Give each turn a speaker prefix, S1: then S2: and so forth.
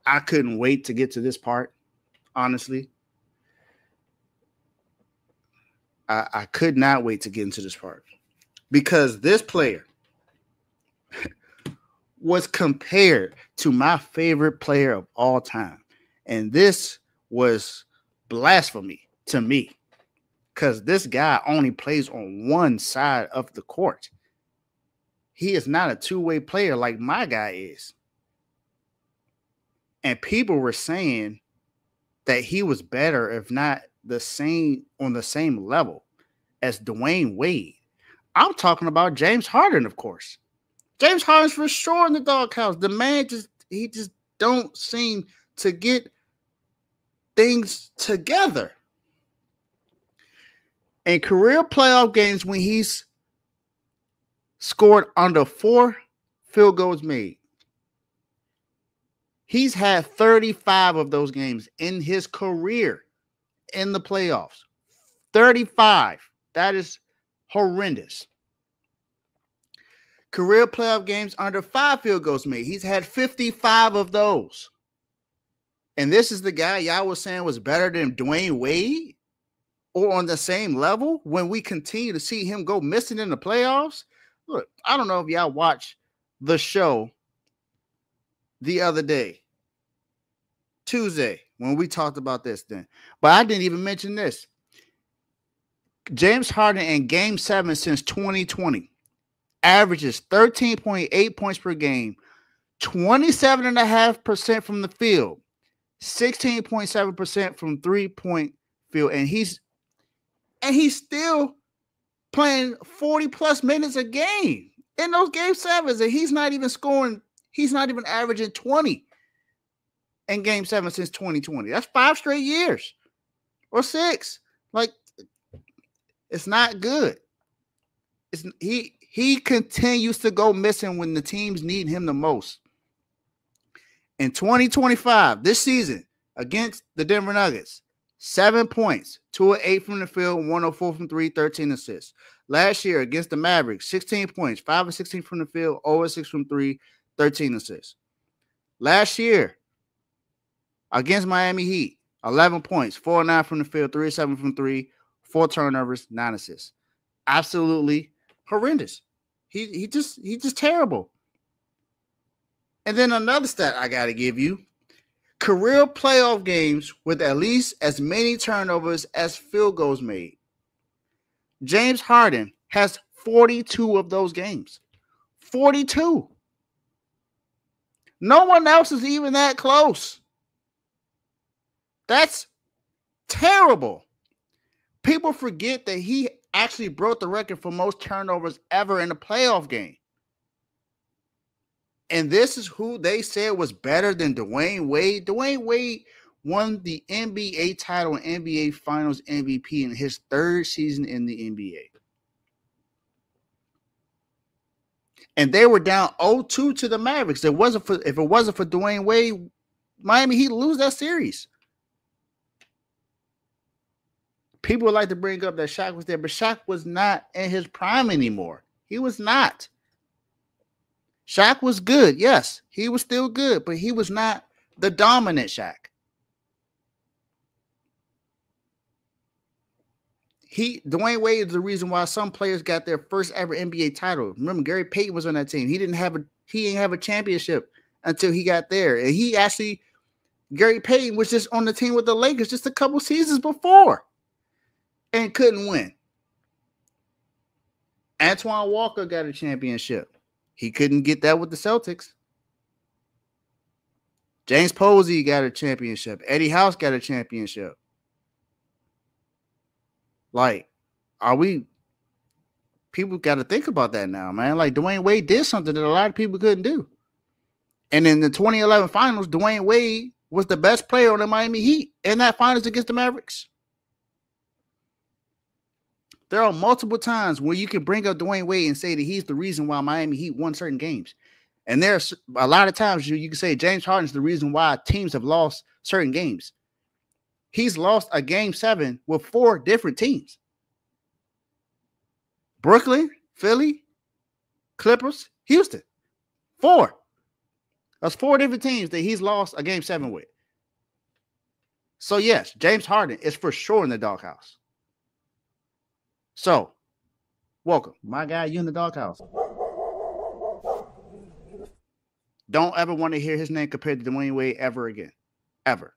S1: I couldn't wait to get to this part, honestly. I could not wait to get into this part because this player was compared to my favorite player of all time. And this was blasphemy to me because this guy only plays on one side of the court. He is not a two-way player like my guy is. And people were saying that he was better, if not the same, on the same level as Dwayne Wade. I'm talking about James Harden, of course. James Harden's for sure in the doghouse. The man just don't seem to get things together. In career playoff games, when he's scored under 4 field goals made, he's had 35 of those games in his career in the playoffs. 35. That is horrendous. Career playoff games under 5 field goals made. He's had 55 of those. And this is the guy y'all was saying was better than Dwayne Wade or on the same level when we continue to see him go missing in the playoffs. Look, I don't know if y'all watched the show the other day, Tuesday, when we talked about this then. But I didn't even mention this. James Harden in Game 7 since 2020 averages 13.8 points per game, 27.5% from the field, 16.7% from three-point field, and he's still playing 40-plus minutes a game in those Game 7s, and he's not even scoring. He's not even averaging 20 in Game 7 since 2020. That's 5 straight years or 6. Like, it's not good. He continues to go missing when the teams need him the most. In 2025, this season, against the Denver Nuggets, 7 points, 2 of 8 from the field, 1 of 4 from 3, 13 assists. Last year, against the Mavericks, 16 points, 5 of 16 from the field, 0 of 6 from 3, 13 assists. Last year, against Miami Heat, 11 points, 4 of 9 from the field, 3 of 7 from 3, 4 turnovers, 9 assists. Absolutely horrendous. He's just terrible. And then another stat I got to give you. Career playoff games with at least as many turnovers as field goals made. James Harden has 42 of those games. 42. No one else is even that close. That's terrible. People forget that he actually broke the record for most turnovers ever in a playoff game. And this is who they said was better than Dwayne Wade. Dwayne Wade won the NBA title and NBA Finals MVP in his 3rd season in the NBA. And they were down 0-2 to the Mavericks. If it wasn't for Dwayne Wade, Miami Heat lose that series. People would like to bring up that Shaq was there, but Shaq was not in his prime anymore. He was not. Shaq was good. Yes, he was still good, but he was not the dominant Shaq. Dwayne Wade is the reason why some players got their first ever NBA title. Remember, Gary Payton was on that team. He didn't have a championship until he got there. And Gary Payton was just on the team with the Lakers just a couple seasons before and couldn't win. Antoine Walker got a championship. He couldn't get that with the Celtics. James Posey got a championship. Eddie House got a championship. Like, people got to think about that now, man. Like, Dwayne Wade did something that a lot of people couldn't do. And in the 2011 finals, Dwayne Wade was the best player on the Miami Heat in that finals against the Mavericks. There are multiple times where you can bring up Dwayne Wade and say that he's the reason why Miami Heat won certain games. And there's a lot of times you can say James Harden's the reason why teams have lost certain games. He's lost a Game 7 with 4 different teams. Brooklyn, Philly, Clippers, Houston. 4. That's 4 different teams that he's lost a game 7 with. So, yes, James Harden is for sure in the doghouse. So, welcome. My guy, you in the doghouse. Don't ever want to hear his name compared to Dwayne Wade ever again. Ever.